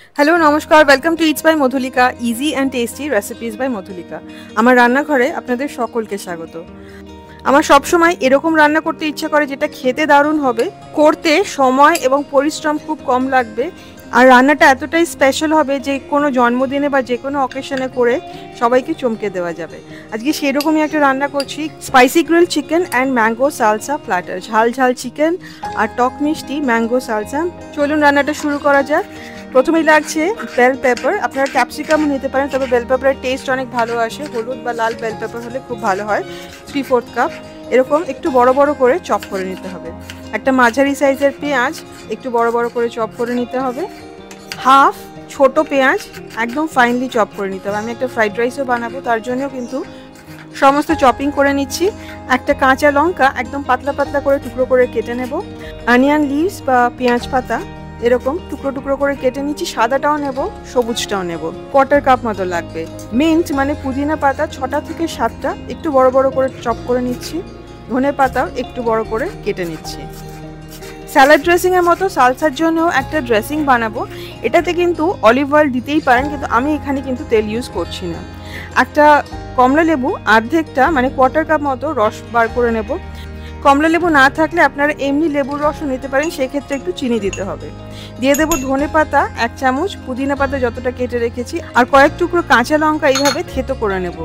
Hello नमस्कार welcome to it's by Madhulika easy and tasty recipes by Madhulika. আমার রান্নাঘরে আপনাদের সকলকে স্বাগত। আমার সব সময় এরকম রান্না করতে ইচ্ছা করে যেটা খেতে দারুণ হবে, করতে সময় এবং পরিশ্রম খুব কম লাগবে, আর রান্নাটা এতটাই স্পেশাল হবে যে কোনো জন্মদিনে বা যে কোনো অকেশনে করে সবাইকে চমকে দেওয়া যাবে। আজকে সেরকমই একটা রান্না করছি, spicy grill chicken and mango salsa platter. ঝাল ঝাল চিকেন আর টক মিষ্টি ম্যাঙ্গো সালসা। চলুন রান্নাটা শুরু করা যাক। প্রথমেই লাগছে বেল পেপার। আপনারা ক্যাপসিকাম নিতে পারেন, তবে বেল পেপারের টেস্ট অনেক ভালো আসে। হলুদ বা লাল বেল পেপার হলে খুব ভালো হয়। 3/4 কাপ এরকম একটু বড় বড় করে চপ করে নিতে হবে। একটা মাঝারি সাইজের পেঁয়াজ একটু বড় বড় করে চপ করে নিতে হবে। হাফ ছোট পেঁয়াজ একদম ফাইনলি চপ করে নিতে হবে। আমি একটা ফ্রাইড রাইসও বানাবো, তার জন্যও কিন্তু সমস্ত চপিং করে নিচ্ছি। একটা কাঁচা লঙ্কা একদম পাতলা পাতলা করে টুকরো করে কেটে নেব। অনিয়ন লিভস বা পেঁয়াজ পাতা এরকম টুকরো টুকরো করে কেটে নিচ্ছি। সাদাটাও নেব, সবুজটাও নেব। 1/4 কাপ মতো লাগবে। মিন্ট মানে পুদিনা পাতা 6টা থেকে 7টা একটু বড় বড় করে চপ করে নিচ্ছি। ধনে পাতাও একটু বড় করে কেটে নিচ্ছি। স্যালাড ড্রেসিংয়ের মতো সালসার জন্যও একটা ড্রেসিং বানাবো। এটাতে কিন্তু অলিভ অয়েল দিতেই পারেন, কিন্তু আমি এখানে কিন্তু তেল ইউজ করছি না। একটা কমলা লেবু অর্ধেকটা মানে 1/4 কাপ মতো রস বার করে নেব। কমলা লেবু না থাকলে আপনারা এমনি লেবুর রসও নিতে পারেন, সেক্ষেত্রে একটু চিনি দিতে হবে। দিয়ে দেবো ধনে পাতা 1 চামচ, পুদিনা পাতা যতটা কেটে রেখেছি, আর কয়েক টুকরো কাঁচা লঙ্কা এইভাবে থেতো করে নেব।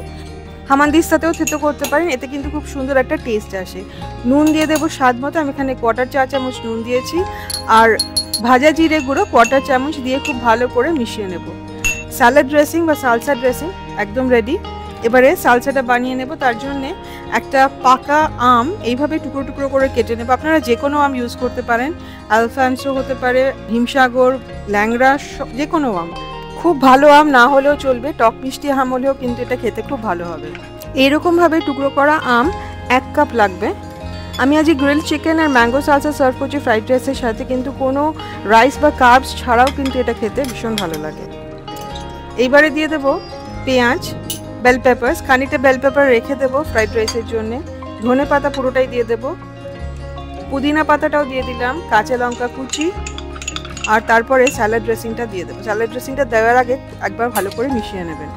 হামানদিস্তাতেও থেতো করতে পারেন, এতে কিন্তু খুব সুন্দর একটা টেস্ট আসে। নুন দিয়ে দেবো স্বাদ মতো। আমি এখানে 1/4 চা চামচ নুন দিয়েছি। আর ভাজা জিরে গুঁড়ো 1/4 চামচ দিয়ে খুব ভালো করে মিশিয়ে নেব। স্যালাড ড্রেসিং বা সালসা ড্রেসিং একদম রেডি। এবারে সালসাটা বানিয়ে নেব। তার জন্য একটা পাকা আম এইভাবে টুকরো টুকরো করে কেটে নেব। আপনারা যে কোনো আম ইউজ করতে পারেন, আলফানসো হতে পারে, হিমসাগর, ল্যাংড়া, যে কোনো আম। খুব ভালো আম না হলেও চলবে, টক মিষ্টি আম হলেও কিন্তু এটা খেতে খুব ভালো হবে। এইরকমভাবে টুকরো করা আম 1 কাপ লাগবে। আমি আজ গ্রিল চিকেন আর ম্যাঙ্গো সালসা সার্ভ করছি ফ্রাইড রাইসের সাথে, কিন্তু কোনো রাইস বা কার্বস ছাড়াও কিন্তু এটা খেতে ভীষণ ভালো লাগে। এইবারে দিয়ে দেবো পেঁয়াজ, বেল পেপার্স, খানিকটা বেল পেপার রেখে দেবো ফ্রাইড রাইসের জন্য। ধনে পাতা পুরোটাই দিয়ে দেবো, পুদিনা পাতাটাও দিয়ে দিলাম, কাঁচা লঙ্কা কুচি, আর তারপরে স্যালাড ড্রেসিংটা দিয়ে দেবো। স্যালাড ড্রেসিংটা দেওয়ার আগে একবার ভালো করে মিশিয়ে নেবেন।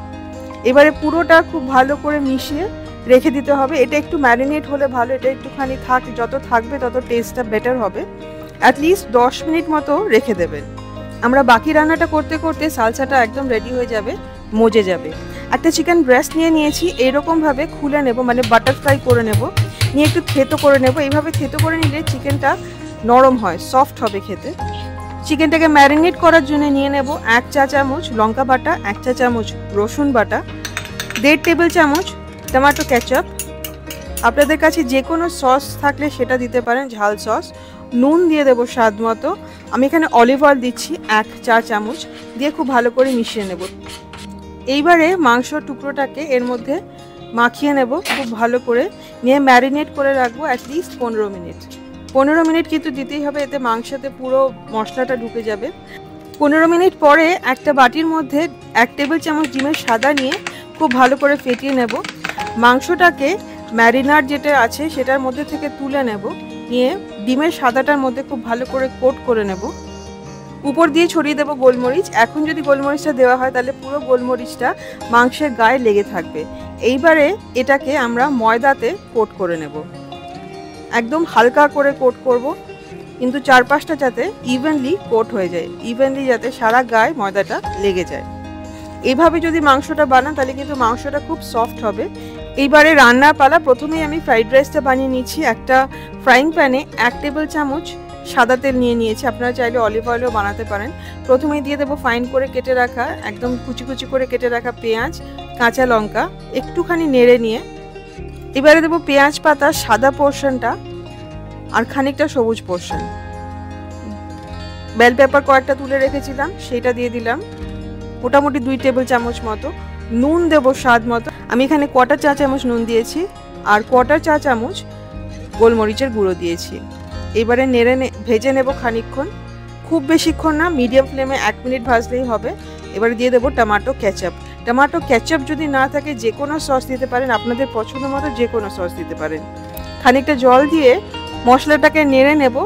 এবারে পুরোটা খুব ভালো করে মিশিয়ে রেখে দিতে হবে। এটা একটু ম্যারিনেট হলে ভালো, এটা একটুখানি যত থাকবে তত টেস্টটা বেটার হবে। অ্যাটলিস্ট 10 মিনিট মতো রেখে দেবেন। আমরা বাকি রান্নাটা করতে করতে সালসাটা একদম রেডি হয়ে যাবে, মজে যাবে। একটা চিকেন ব্রেস্ট নিয়েছি, এইরকমভাবে খুলে নেব, মানে বাটার ফ্রাই করে নেব, নিয়ে একটু থেতো করে নেব। এইভাবে থেতো করে নিলে চিকেনটা নরম হয়, সফট হবে খেতে। চিকেনটাকে ম্যারিনেট করার জন্য নিয়ে নেব 1 চা চামচ লঙ্কা বাটা, 1 চা চামচ রসুন বাটা, 1.5 টেবিল চামচ টমেটো কেচাপ। আপনাদের কাছে যে কোনো সস থাকলে সেটা দিতে পারেন, ঝাল সস। নুন দিয়ে দেবো স্বাদ মতো। আমি এখানে অলিভ অয়েল দিচ্ছি 1 চা চামচ, দিয়ে খুব ভালো করে মিশিয়ে নেব। এইবারে মাংসর টুকরোটাকে এর মধ্যে মাখিয়ে নেব খুব ভালো করে, নিয়ে ম্যারিনেট করে রাখবো অ্যাটলিস্ট 15 মিনিট। 15 মিনিট কিন্তু দিতেই হবে, এতে মাংসতে পুরো মশলাটা ঢুকে যাবে। 15 মিনিট পরে একটা বাটির মধ্যে 1 টেবিল চামচ ডিমের সাদা নিয়ে খুব ভালো করে ফেটিয়ে নেব। মাংসটাকে ম্যারিনার যেটা আছে সেটার মধ্যে থেকে তুলে নেব, নিয়ে ডিমের সাদাটার মধ্যে খুব ভালো করে কোট করে নেব। উপর দিয়ে ছড়িয়ে দেবো গোলমরিচ। এখন যদি গোলমরিচটা দেওয়া হয় তাহলে পুরো গোলমরিচটা মাংসের গায়ে লেগে থাকবে। এইবারে এটাকে আমরা ময়দাতে কোট করে নেব, একদম হালকা করে কোট করব, কিন্তু চারপাশটা যাতে ইভেনলি কোট হয়ে যায়, ইভেনলি যাতে সারা গায়ে ময়দাটা লেগে যায়। এইভাবে যদি মাংসটা বানান তাহলে কিন্তু মাংসটা খুব সফট হবে। এইবারে রান্নার পালা। প্রথমেই আমি ফ্রাইড রাইসটা বানিয়ে নিচ্ছি। একটা ফ্রাইং প্যানে 1 টেবিল চামচ সাদা তেল নিয়ে নিয়েছি, আপনারা চাইলে অলিভ অয়েলও বানাতে পারেন। প্রথমেই দিয়ে দেবো ফাইন করে কেটে রাখা, একদম কুচি কুচি করে কেটে রাখা পেঁয়াজ, কাঁচা লঙ্কা, একটুখানি নেড়ে নিয়ে এবারে দেবো পেঁয়াজ পাতার সাদা পোর্শনটা আর খানিকটা সবুজ পোর্শন। বেল পেপার কয়েকটা তুলে রেখেছিলাম, সেটা দিয়ে দিলাম, মোটামুটি 2 টেবিল চামচ মতো। নুন দেবো স্বাদ মতো। আমি এখানে 1/4 চা চামচ নুন দিয়েছি, আর 1/4 চা চামচ গোলমরিচের গুঁড়ো দিয়েছি। এবারে নেড়ে ভেজে নেব খানিকক্ষণ, খুব বেশিক্ষণ না, মিডিয়াম ফ্লেমে 1 মিনিট ভাজলেই হবে। এবারে দিয়ে দেবো টমেটো কেচাপ। টমেটো কেচাপ যদি না থাকে যে কোনো সস দিতে পারেন, আপনাদের পছন্দ মতো যে কোনো সস দিতে পারেন। খানিকটা জল দিয়ে মশলাটাকে নেড়ে নেব।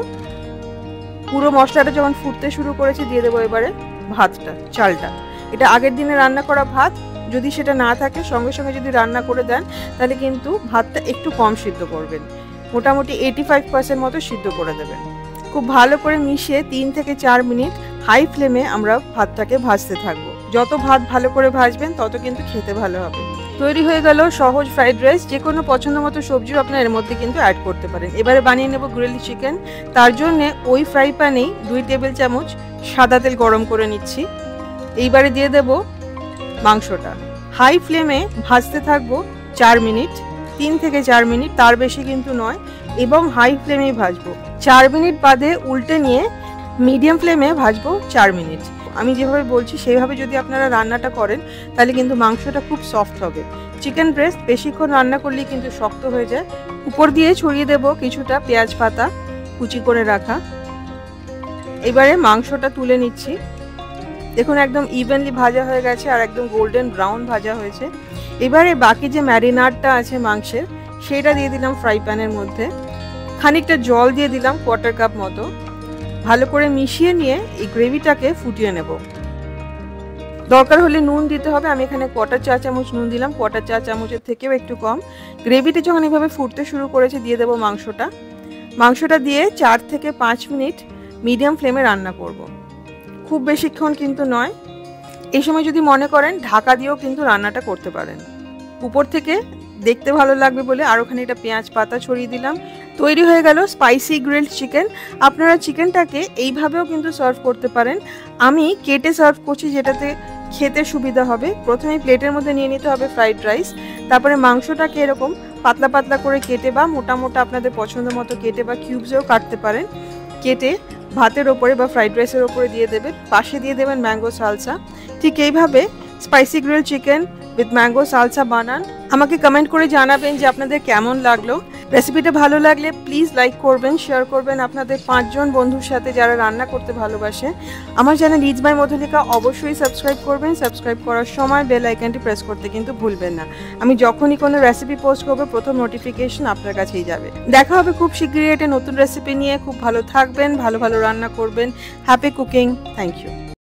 পুরো মশলাটা যখন ফুটতে শুরু করেছে দিয়ে দেবো এবারে ভাতটা, চালটা, এটা আগের দিনে রান্না করা ভাত। যদি সেটা না থাকে সঙ্গে সঙ্গে যদি রান্না করে দেন তাহলে কিন্তু ভাতটা একটু কম সিদ্ধ করবেন, মোটামুটি 85% মতো সিদ্ধ করে দেবেন। খুব ভালো করে মিশিয়ে 3 থেকে 4 মিনিট হাই ফ্লেমে আমরা ভাতটাকে ভাজতে থাকবো। যত ভাত ভালো করে ভাজবেন তত কিন্তু খেতে ভালো হবে। তৈরি হয়ে গেল সহজ ফ্রাইড রাইস। যে কোনো পছন্দ মতো সবজিও আপনার এর মধ্যে কিন্তু অ্যাড করতে পারেন। এবারে বানিয়ে নেব গ্রিলড চিকেন। তার জন্য ওই ফ্রাই প্যানেই 2 টেবিল চামচ সাদা তেল গরম করে নিচ্ছি। এইবারে দিয়ে দেব মাংসটা। হাই ফ্লেমে ভাজতে থাকবো 4 মিনিট, 3 থেকে 4 মিনিট, তার বেশি কিন্তু নয়, এবং হাই ফ্লেমেই ভাজবো। 4 মিনিট বাদে উল্টে নিয়ে মিডিয়াম ফ্লেমে ভাজবো 4 মিনিট। আমি যেভাবে বলছি সেইভাবে যদি আপনারা রান্নাটা করেন তাহলে কিন্তু মাংসটা খুব সফট হবে। চিকেন ব্রেস্ট বেশিক্ষণ রান্না করলেই কিন্তু শক্ত হয়ে যায়। উপর দিয়ে ছড়িয়ে দেব কিছুটা পেঁয়াজ পাতা কুচি করে রাখা। এবারে মাংসটা তুলে নিচ্ছি। দেখুন একদম ইভেনলি ভাজা হয়ে গেছে আর একদম গোল্ডেন ব্রাউন ভাজা হয়েছে। এবারে বাকি যে ম্যারিনেডটা আছে মাংসের সেটা দিয়ে দিলাম ফ্রাই প্যানের মধ্যে। খানিকটা জল দিয়ে দিলাম 1/4 কাপ মতো। ভালো করে মিশিয়ে নিয়ে এই গ্রেভিটাকে ফুটিয়ে নেব। দরকার হলে নুন দিতে হবে। আমি এখানে 1/4 চা চামচ নুন দিলাম, 1/4 চা চামচের থেকেও একটু কম। গ্রেভিটা যখন এভাবে ফুটতে শুরু করেছে দিয়ে দেবো মাংসটা দিয়ে 4 থেকে 5 মিনিট মিডিয়াম ফ্লেমে রান্না করব। খুব বেশিক্ষণ কিন্তু নয়। এই সময় যদি মনে করেন ঢাকা দিয়েও কিন্তু রান্নাটা করতে পারেন। উপর থেকে দেখতে ভালো লাগবে বলে আরও খানিকটা পেঁয়াজ পাতা ছড়িয়ে দিলাম। তৈরি হয়ে গেল স্পাইসি গ্রিলড চিকেন। আপনারা চিকেনটাকে এইভাবেও কিন্তু সার্ভ করতে পারেন। আমি কেটে সার্ভ করছি যেটাতে খেতে সুবিধা হবে। প্রথমে প্লেটের মধ্যে নিয়ে নিতে হবে ফ্রাইড রাইস, তারপরে মাংসটাকে এরকম পাতলা পাতলা করে কেটে বা মোটা মোটা আপনাদের পছন্দ মতো কেটে বা কিউবসেও কাটতে পারেন, কেটে ভাতের ওপরে বা ফ্রাইড রাইসের ওপরে দিয়ে দেবেন। পাশে দিয়ে দেবেন ম্যাঙ্গো সালসা। ঠিক এইভাবে spicy grilled chicken with mango salsa বানান। আমাকে কমেন্ট করে জানাবেন যে আপনাদের কেমন লাগলো। রেসিপিটা ভালো লাগলে প্লিজ লাইক করবেন, শেয়ার করবেন আপনাদের 5 জন বন্ধুর সাথে যারা রান্না করতে ভালোবাসে। আমার চ্যানেল ইটস বাই মধুলিকা অবশ্যই সাবস্ক্রাইব করবেন। সাবস্ক্রাইব করার সময় বেল আইকনটি প্রেস করতে কিন্তু ভুলবেন না। আমি যখনই কোনো রেসিপি পোস্ট করবো প্রথম নোটিফিকেশন আপনার কাছেই যাবে। দেখা হবে খুব শীঘ্রই একটা নতুন রেসিপি নিয়ে। খুব ভালো থাকবেন, ভালো ভালো রান্না করবেন। Happy cooking. Thank you.